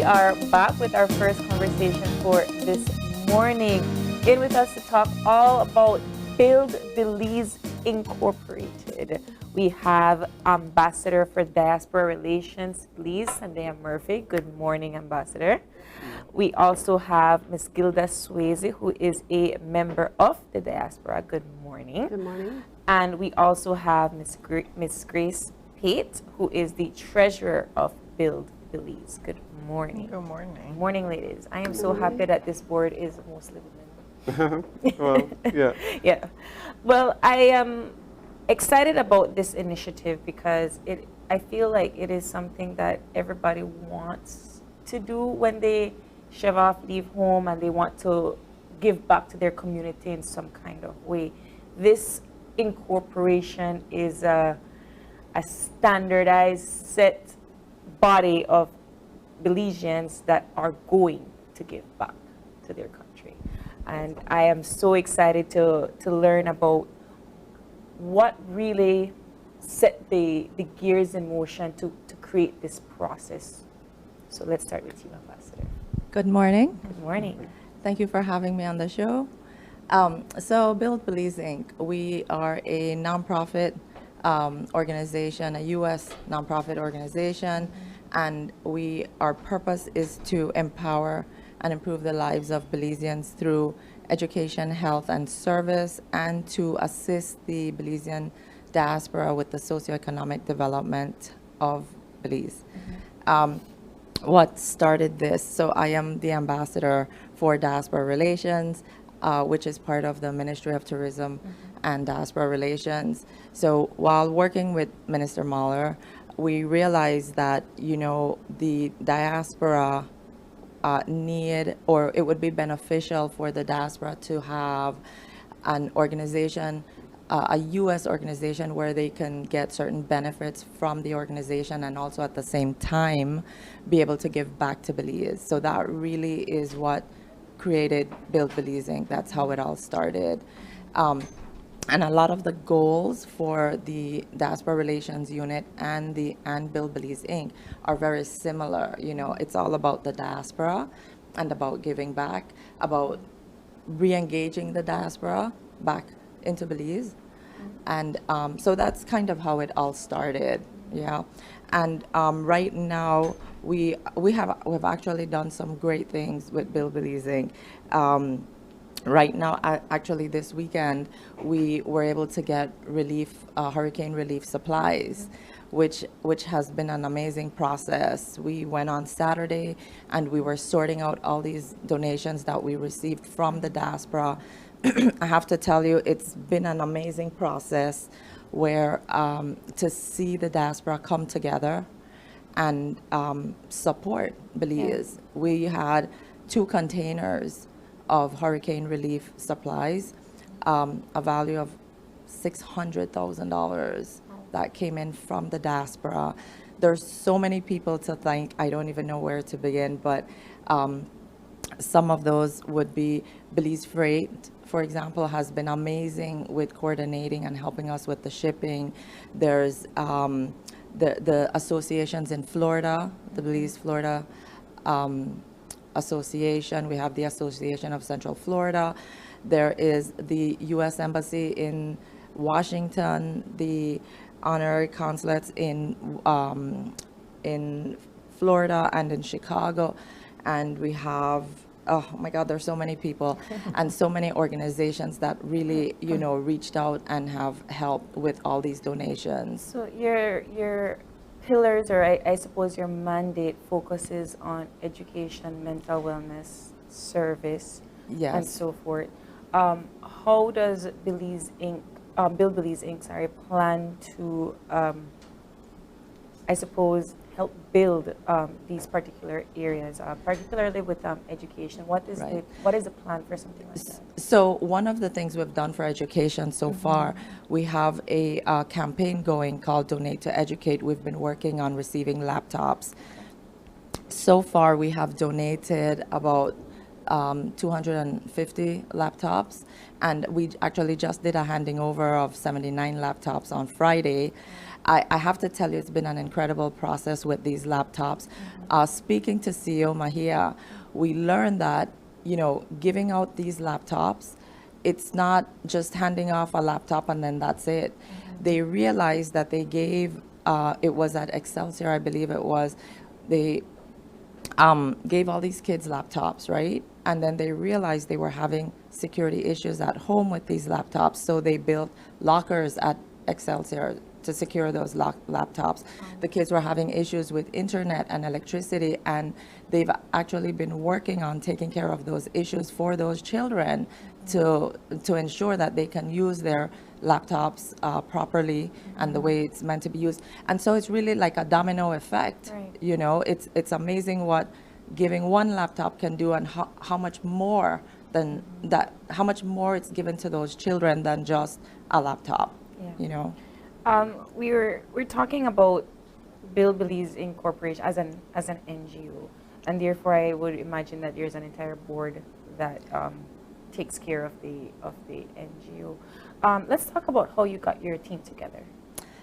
are back with our first conversation for this morning. In with us to talk all about Build Belize Incorporated. We have Ambassador for Diaspora Relations, Belize, Sandhya Murphy. Good morning, Ambassador. We also have Ms. Gilda Swayze, who is a member of the Diaspora. Good morning. Good morning. And we also have Ms. Grace Pate, who is the treasurer of Build Belize. Good morning. Good morning. Morning, ladies. I am so happy that this board is mostly women. Well, yeah. Yeah. Well, I am excited about this initiative because I feel like it is something that everybody wants to do when they shove off, leave home, and they want to give back to their community in some kind of way. This incorporation is a standardized set body of Belizeans that are going to give back to their country. And I am so excited to learn about what really set the gears in motion to create this process. So let's start with you, Ambassador. Good morning. Good morning. Thank you for having me on the show. So Build Belize Inc., we are a nonprofit organization, a U.S. nonprofit organization, and our purpose is to empower and improve the lives of Belizeans through education, health, and service, and to assist the Belizean diaspora with the socioeconomic development of Belize. What started this? So I am the ambassador for Diaspora Relations, which is part of the Ministry of Tourism and Diaspora Relations. So while working with Minister Mahler, we realized that, the diaspora it would be beneficial for the diaspora to have an organization, a U.S. organization where they can get certain benefits from the organization and also at the same time be able to give back to Belize. So that really is what created Build Belize Inc. That's how it all started. And a lot of the goals for the Diaspora Relations Unit and Build Belize Inc. are very similar. It's all about the diaspora and about giving back, about re-engaging the diaspora back into Belize. And so that's kind of how it all started. Yeah. And right now we've actually done some great things with Build Belize Inc. Right now, actually this weekend, we were able to get hurricane relief supplies, which has been an amazing process. We went on Saturday and we were sorting out all these donations that we received from the diaspora. I have to tell you, it's been an amazing process where to see the diaspora come together and support Belize. Yeah. We had 2 containers of hurricane relief supplies, a value of $600,000 that came in from the diaspora. There's so many people to thank, I don't even know where to begin, but some of those would be Belize Freight, for example, has been amazing with coordinating and helping us with the shipping. There's the associations in Florida, the Belize Florida Association. We have the Association of Central Florida. There is the U.S. Embassy in Washington, the honorary consulates in Florida and in Chicago, and we have, oh my God, there's so many people and so many organizations that really, reached out and have helped with all these donations. So your pillars, or I suppose your mandate, focuses on education, mental wellness, service, Yes. and so forth. How does Belize Inc., Build Belize Inc., plan to, I suppose, help build these particular areas, particularly with education? What is the plan for something like that? So one of the things we've done for education so far, we have a campaign going called Donate to Educate. We've been working on receiving laptops. So far, we have donated about 250 laptops, and we actually just did a handing over of 79 laptops on Friday. I have to tell you, it's been an incredible process with these laptops. Speaking to CEO Mahia, we learned that, giving out these laptops, it's not just handing off a laptop and then that's it. They realized that they gave, it was at Excelsior, I believe it was, they gave all these kids laptops, right? And then they realized they were having security issues at home with these laptops, so they built lockers at Excelsior to secure those laptops. The kids were having issues with internet and electricity, and they've actually been working on taking care of those issues for those children to ensure that they can use their laptops properly and the way it's meant to be used. And so it's really like a domino effect. Right. It's amazing what giving one laptop can do, and how much more than that, how much more it's given to those children than just a laptop. Yeah. We're talking about Build Belize Incorporation as an NGO, and therefore I would imagine that there's an entire board that takes care of the NGO. Let's talk about how you got your team together.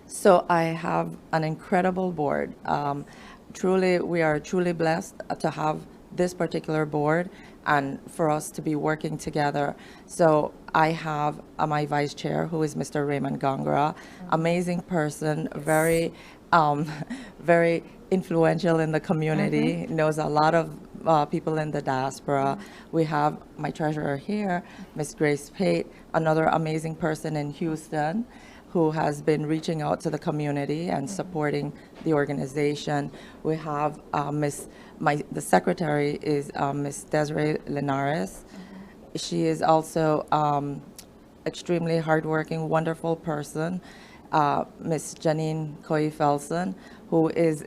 So I have an incredible board. We are truly blessed to have this particular board and for us to be working together. So I have my vice chair, who is Mr. Raymond Gongora, amazing person, very, very influential in the community, knows a lot of people in the diaspora. We have my treasurer here, Miss Grace Pate, another amazing person in Houston, who has been reaching out to the community and supporting the organization. We have the secretary is Miss Desiree Linares. She is also extremely hardworking, wonderful person. Miss Janine Coy-Felson, who is,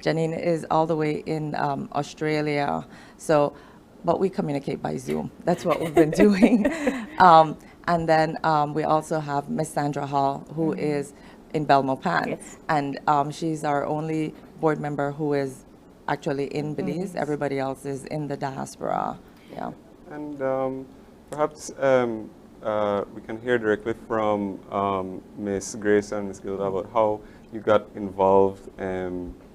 Janine is all the way in Australia. So, but we communicate by Zoom. That's what we've been doing. And then we also have Miss Sandra Hall, who is in Belmopan. Yes. And she's our only board member who is actually in Belize. Everybody else is in the diaspora. Yeah. And perhaps we can hear directly from Miss Grace and Miss Gilda about how you got involved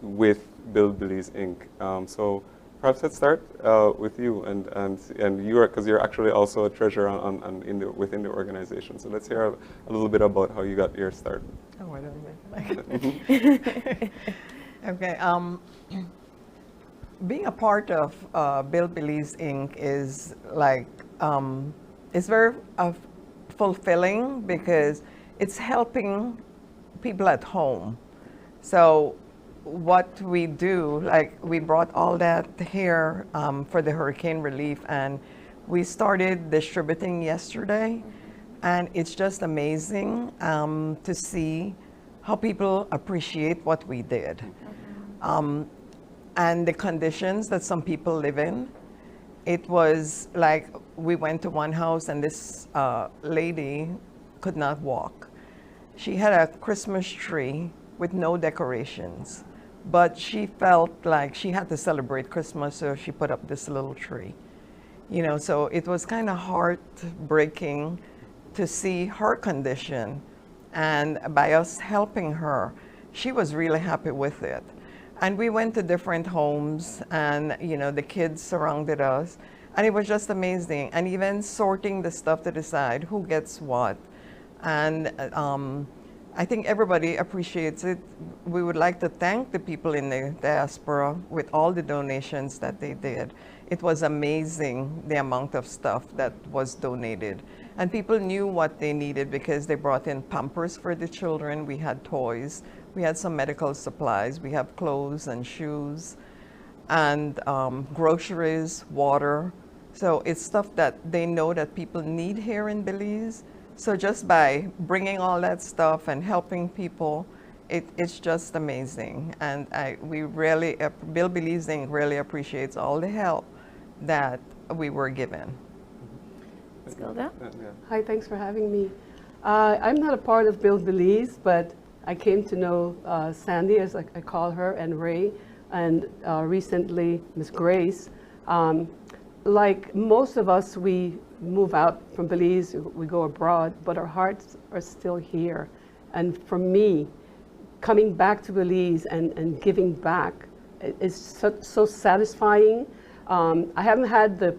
with Build Belize Inc. So perhaps let's start with you, and you are, because you're actually also a treasurer within the organization. So let's hear a little bit about how you got your start. Oh, wait a minute. Okay. Being a part of Build Belize Inc. is like it's very fulfilling because it's helping people at home. So what we do, like we brought all that here for the hurricane relief, and we started distributing yesterday, and it's just amazing to see how people appreciate what we did. And the conditions that some people live in. It was like we went to one house and this lady could not walk. She had a Christmas tree with no decorations, but she felt like she had to celebrate Christmas, so she put up this little tree. So it was kind of heartbreaking to see her condition, and by us helping her, she was really happy with it. And we went to different homes, and the kids surrounded us, and it was just amazing. And even sorting the stuff to decide who gets what. And I think everybody appreciates it. We would like to thank the people in the diaspora with all the donations that they did. It was amazing the amount of stuff that was donated. And people knew what they needed because they brought in Pampers for the children. We had toys. We had some medical supplies. We have clothes and shoes and groceries, water. So it's stuff that they know that people need here in Belize. So just by bringing all that stuff and helping people, it's just amazing. And Build Belize Inc. really appreciates all the help that we were given. Skilda? Hi, thanks for having me. I'm not a part of Build Belize, but I came to know Sandhya, as I call her, and Ray, and recently Ms. Grace. Like most of us, we move out from Belize, we go abroad, but our hearts are still here. And for me, coming back to Belize and giving back is so satisfying. I haven't had the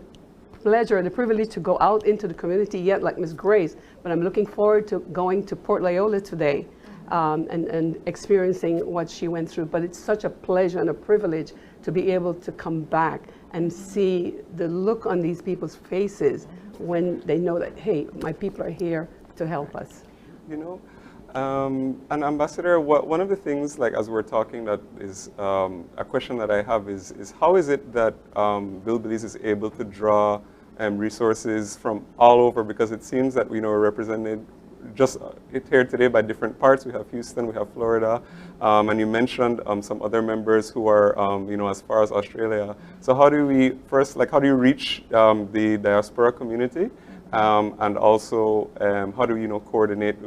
pleasure and the privilege to go out into the community yet like Ms. Grace, but I'm looking forward to going to Port Loyola today and experiencing what she went through. But it's such a pleasure and a privilege to be able to come back and see the look on these people's faces when they know that, hey, my people are here to help us. You know, and Ambassador, one of the things, like as we're talking, that is a question that I have is how is it that Build Belize is able to draw resources from all over? Because it seems that we're represented just here today by different parts. We have Houston, we have Florida, and you mentioned some other members who are, as far as Australia. So how do we how do you reach the diaspora community? And also, how do we, coordinate,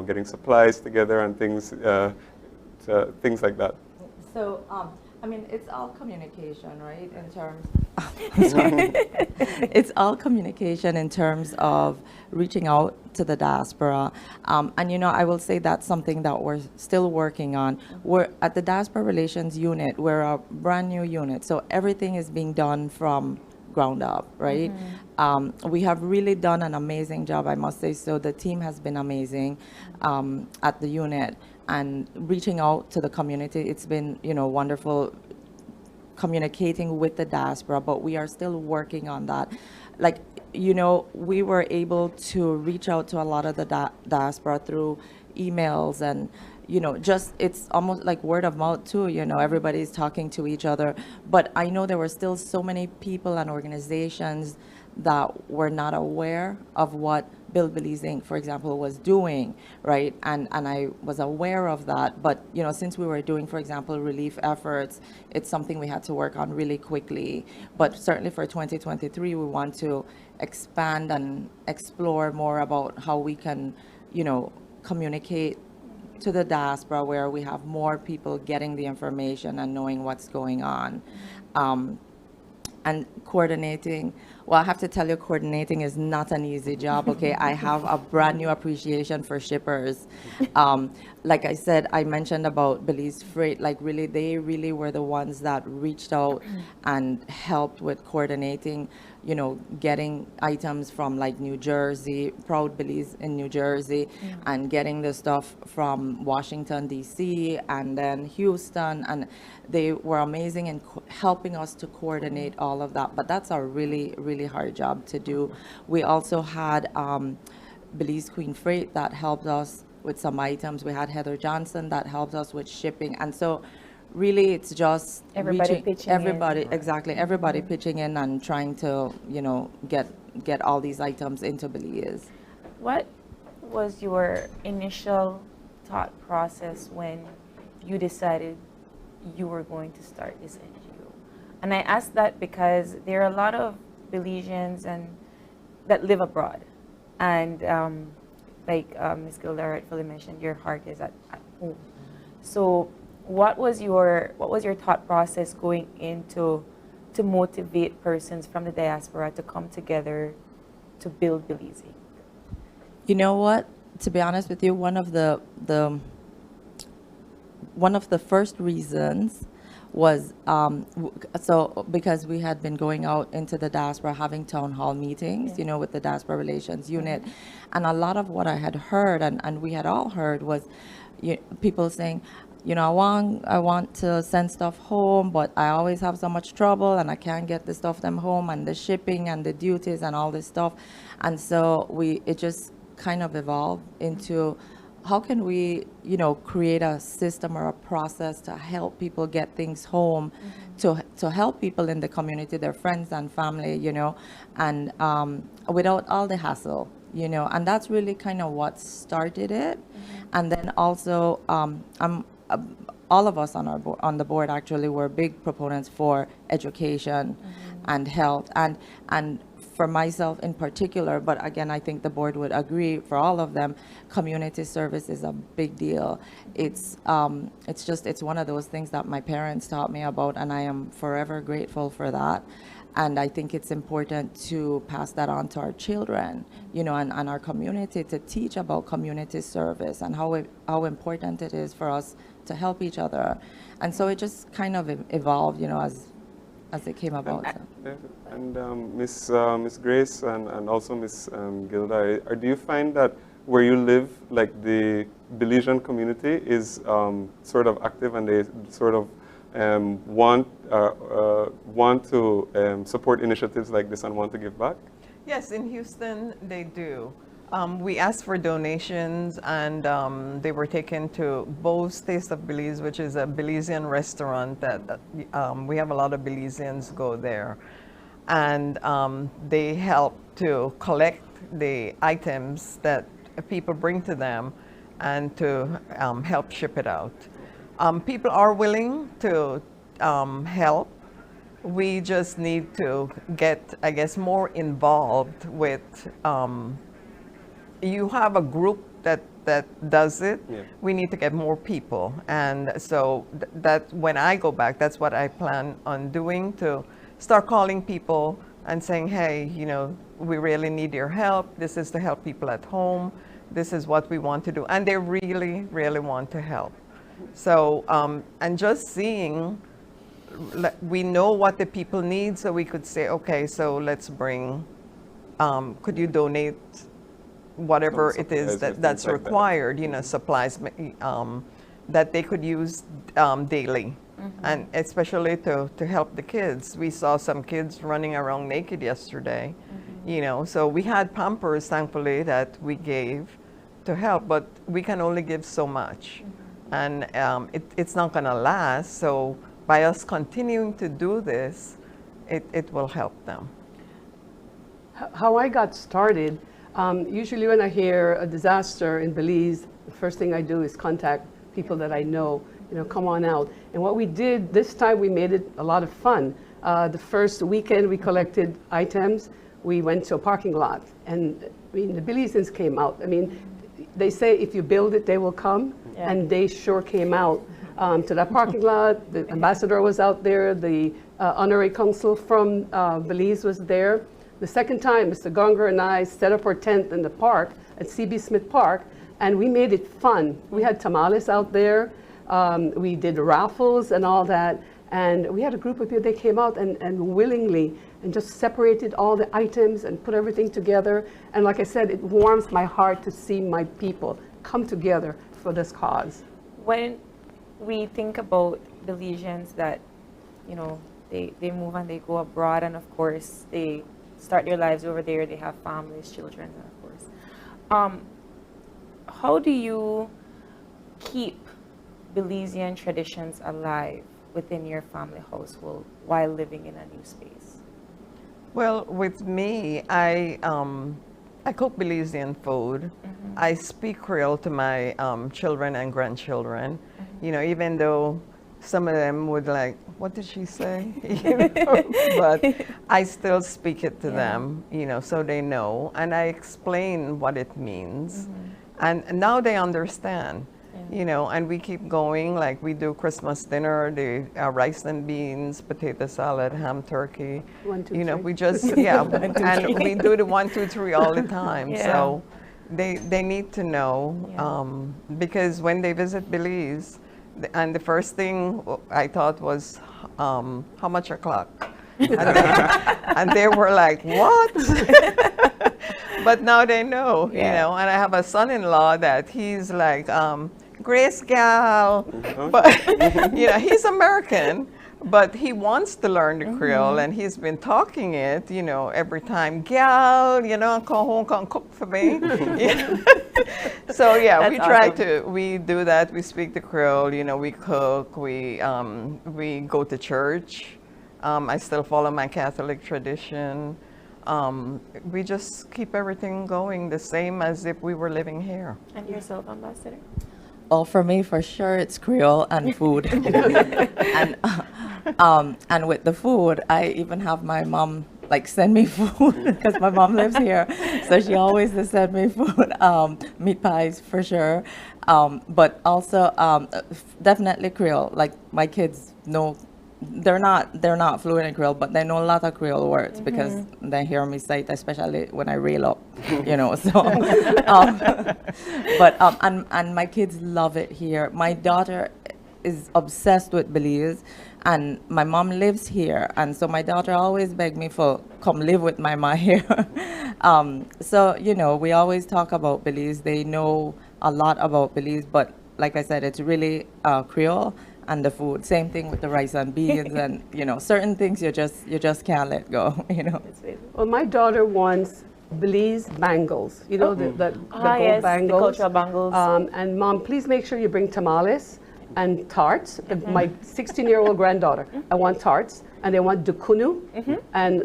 getting supplies together and things like that? So, I mean, it's all communication, right? In terms, it's all communication in terms of reaching out to the diaspora. And I will say that's something that we're still working on. We're at the Diaspora Relations Unit. We're a brand new unit, so everything is being done from ground up, right? We have really done an amazing job, I must say. So the team has been amazing at the unit and reaching out to the community. It's been, wonderful communicating with the diaspora, but we are still working on that. Like, we were able to reach out to a lot of the diaspora through emails and just it's almost like word of mouth too, everybody's talking to each other. But I know there were still so many people and organizations that were not aware of what Build Belize Inc, for example, was doing, right? And I was aware of that. But, since we were doing, for example, relief efforts, it's something we had to work on really quickly. But certainly for 2023, we want to expand and explore more about how we can, communicate to the diaspora where we have more people getting the information and knowing what's going on. And coordinating, well, I have to tell you, coordinating is not an easy job, okay? I have a brand new appreciation for shippers. Like I said, I mentioned about Belize Freight, like really, they really were the ones that reached out and helped with coordinating, getting items from like New Jersey, Proud Belize in New Jersey, and getting the stuff from Washington, D.C., and then Houston, and they were amazing in helping us to coordinate all of that. But that's a really, really hard job to do. We also had Belize Queen Freight that helped us with some items. We had Heather Johnson that helped us with shipping. And so really it's just Everybody pitching in. everybody, exactly, everybody pitching in and trying to, get all these items into Belize. What was your initial thought process when you decided you were going to start this NGO? And I ask that because there are a lot of Belizeans that live abroad. And like Ms. Gilda rightfully mentioned, your heart is at home. So what was your thought process going into to motivate persons from the diaspora to come together to build Belize Inc? You know what? To be honest with you, one of the first reasons was so because we had been going out into the diaspora, having town hall meetings, with the Diaspora Relations Unit, and a lot of what I had heard and we had all heard was people saying, I want to send stuff home, but I always have so much trouble and I can't get the stuff them home, and the shipping and the duties and all this stuff. And so it just kind of evolved into how can we, create a system or a process to help people get things home, to help people in the community, their friends and family, and without all the hassle, and that's really kind of what started it. And then also, all of us on the board actually were big proponents for education and health, and for myself in particular, but again, I think the board would agree for all of them, community service is a big deal. It's one of those things that my parents taught me about, and I am forever grateful for that. And I think it's important to pass that on to our children, and our community, to teach about community service and how important it is for us to help each other. And so it just kind of evolved, as it came about. So. And Miss Grace and also Miss Gilda, do you find that where you live, like the Belizean community is sort of active and they sort of want to support initiatives like this and want to give back? Yes, in Houston they do. We asked for donations, and they were taken to Beau's Taste of Belize, which is a Belizean restaurant that we have a lot of Belizeans go there. And they help to collect the items that people bring to them and to help ship it out. People are willing to help. We just need to get, I guess, more involved with, you have a group that does it. Yeah. We need to get more people. And so that when I go back, that's what I plan on doing, to start calling people and saying, hey, we really need your help. This is to help people at home. This is what we want to do. And they really, really want to help. So, and just seeing, we know what the people need, so we could say, okay, so let's bring, could you donate whatever it is that's required, supplies that they could use daily. And especially to help the kids. We saw some kids running around naked yesterday, so we had Pampers, thankfully, that we gave to help, but we can only give so much. And it's not going to last, so by us continuing to do this, it will help them. How I got started, usually when I hear a disaster in Belize, the first thing I do is contact people that I know, come on out. And what we did this time, we made it a lot of fun. The first weekend we collected items, we went to a parking lot, and the Belizeans came out. They say if you build it, they will come, and they sure came out to that parking lot. The ambassador was out there, the honorary consul from Belize was there. The second time, Mr. Gonger and I set up our tent in the park at C.B. Smith Park, and we made it fun. We had tamales out there. We did raffles and all that. And we had a group of people, they came out and willingly and just separated all the items and put everything together. And like I said, it warms my heart to see my people come together for this cause. When we think about Belizeans that, they move and they go abroad, and of course they start their lives over there, they have families, children, and of course. How do you keep Belizean traditions alive within your family household while living in a new space? Well, with me, I cook Belizean food. I speak Creole to my children and grandchildren. Even though some of them would like, what did she say? But I still speak it to them, so they know. And I explain what it means. And now they understand. And we keep going, like we do Christmas dinner, the rice and beans, potato salad, ham, turkey. 1, 2, 3. We just, and we do the 1, 2, 3 all the time. So they need to know, because when they visit Belize, and the first thing I thought was, how much a clock? And they were like, what? But now they know, and I have a son-in-law that he's like, Grace gal, but he's American, but he wants to learn the Creole, and he's been talking it, every time, gal, come home, come cook for me. So we try to, we do that. We speak the Creole, we cook, we go to church. I still follow my Catholic tradition. We just keep everything going the same as if we were living here. And yourself, Ambassador? Well, for me, for sure, it's Creole and food. And with the food, I even have my mom send me food because my mom lives here, so she always just send me food, meat pies for sure, but also definitely Creole. Like my kids know they're not fluent in Creole, but they know a lot of Creole words because they hear me say it, especially when I reel up, So, and my kids love it here. My daughter is obsessed with Belize, and my mom lives here, and so my daughter always begged me for come live with my ma here. So we always talk about Belize. They know a lot about Belize, but like I said, it's really Creole and the food. Same thing with the rice and beans, and certain things you just can't let go. Well, my daughter wants Belize bangles. The gold yes, bangles. the cultural bangles. And Mom, please make sure you bring tamales and tarts. My 16-year-old granddaughter, I want tarts, and they want dukunu. And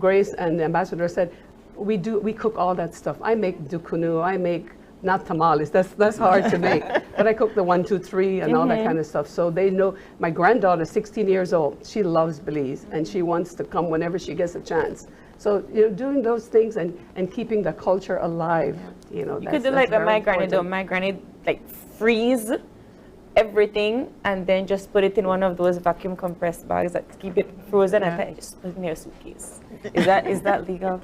Grace and the ambassador said, we cook all that stuff. I make dukunu. I make not tamales. That's hard to make. But I cook the 1, 2, 3 and all that kind of stuff. So they know. My granddaughter, 16 years old, she loves Belize, and she wants to come whenever she gets a chance. So doing those things and keeping the culture alive. You could do like what my granny do. My granny freeze everything and then just put it in one of those vacuum compressed bags that keep it frozen and then just put it in your suitcase. Is that legal?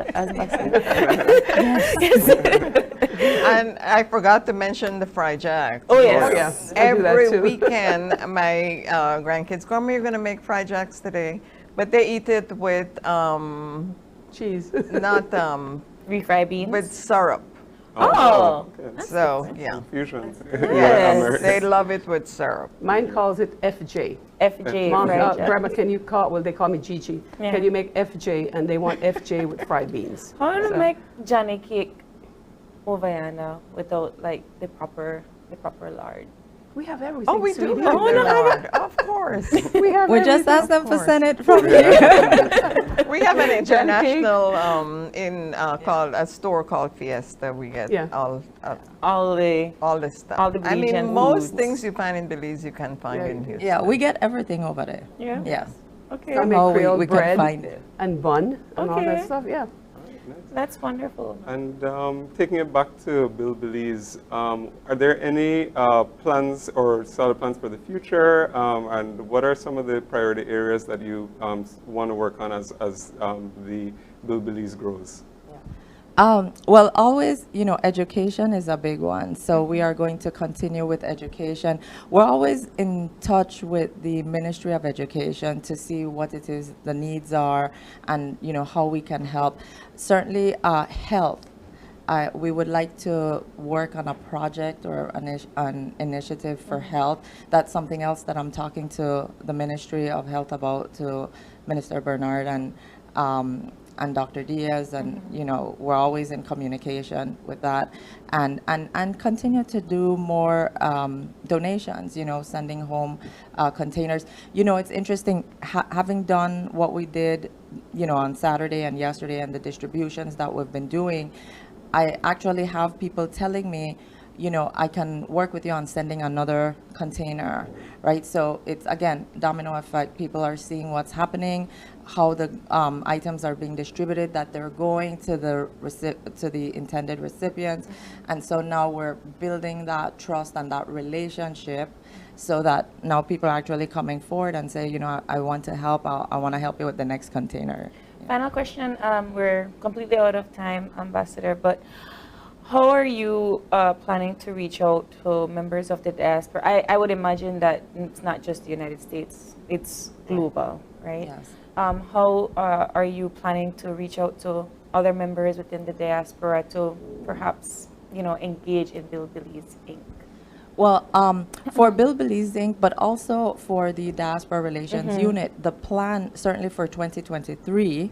And I forgot to mention the fried jacks. Oh yes. Every weekend, my grandkids, Grandma, you're going to make fried jacks today. But they eat it with cheese. Not refried beans? with syrup. Oh. Okay. So, yeah. Fusion. Yes, they love it with syrup. Mine calls it FJ. FJ. Mom, fried jack. Grandma, can you call? Well, they call me Gigi. Yeah. Can you make FJ? And they want FJ with fried beans. How do you make Johnny cake over here now without the proper lard? We have everything. Oh, we do sweetie. have Oh, the no, lard, of course. We have We just everything. asked them for course. send it from here. We have an cake. international called a store called Fiesta. We get Yeah. all All the this stuff. all the I mean, Belizean most foods. things you find in Belize, you can find Yeah. in Houston. Yeah, we get everything over there. Yeah. Yes. Okay. I make Somehow Creole we bread can find it. and bun and all Okay. that stuff. Yeah. That's wonderful. And taking it back to Build Belize, are there any plans or solid plans for the future? And what are some of the priority areas that you want to work on as the Build Belize grows? Well, always, education is a big one. So we are going to continue with education. We're always in touch with the Ministry of Education to see what it is the needs are and, how we can help. Certainly, health. We would like to work on a project or an initiative for health. That's something else that I'm talking to the Ministry of Health about, to Minister Bernard and Dr. Diaz, and we're always in communication with that, and continue to do more donations. Sending home containers. It's interesting having done what we did, on Saturday and yesterday, and the distributions that we've been doing. I actually have people telling me, I can work with you on sending another container, right? So it's, again, domino effect. People are seeing what's happening, how the items are being distributed, that they're going to the intended recipients. And so now we're building that trust and that relationship so that now people are actually coming forward and say, I want to help. I want to help you with the next container. Final question. We're completely out of time, Ambassador, but how are you planning to reach out to members of the diaspora? I would imagine that it's not just the United States, it's global, right? Yes. How are you planning to reach out to other members within the diaspora to perhaps, engage in Build Belize Inc.? Well, for Build Belize Inc., but also for the Diaspora Relations Unit, the plan certainly for 2023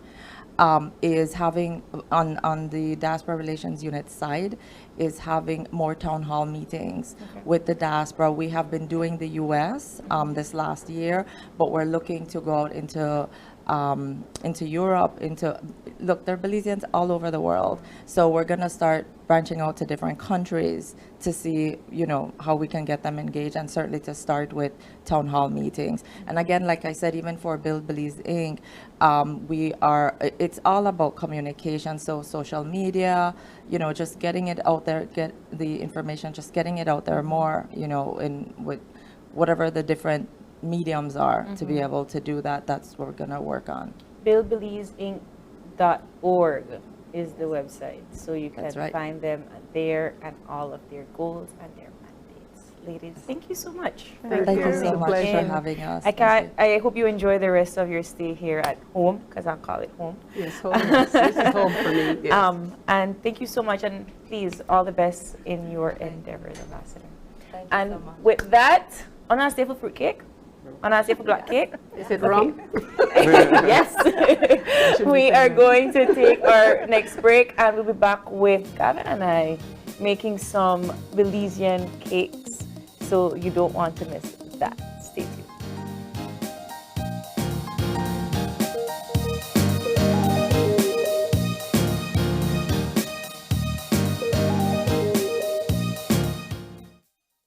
is having, on the Diaspora Relations Unit side, is having more town hall meetings with the diaspora. We have been doing the U.S. This last year, but we're looking to go out into Europe, look, there are Belizeans all over the world. So we're going to start branching out to different countries to see, how we can get them engaged, and certainly to start with town hall meetings. And again, like I said, even for Build Belize Inc., it's all about communication. So social media, just getting it out there, get the information, just getting it out there more, with whatever the different mediums are to be able to do that. That's what we're going to work on. BuildBelizeInc.org is the website, so you can That's right. find them there and all of their goals and their mandates. Ladies, thank you so much. Thank Thank you. you so It's a much for pleasure. having us. I hope you enjoy the rest of your stay here at home, because I'll call it home. Yes, home. This is home for me. Yes. And thank you so much, and please, all the best in your endeavors, Ambassador. Thank you And so much. with that, on our stay for fruitcake, on our stay for black cake. Is it rum? Yes. should We be are fine. going to take our next break, and we'll be back with Gavin and I making some Belizean cakes. So you don't want to miss that.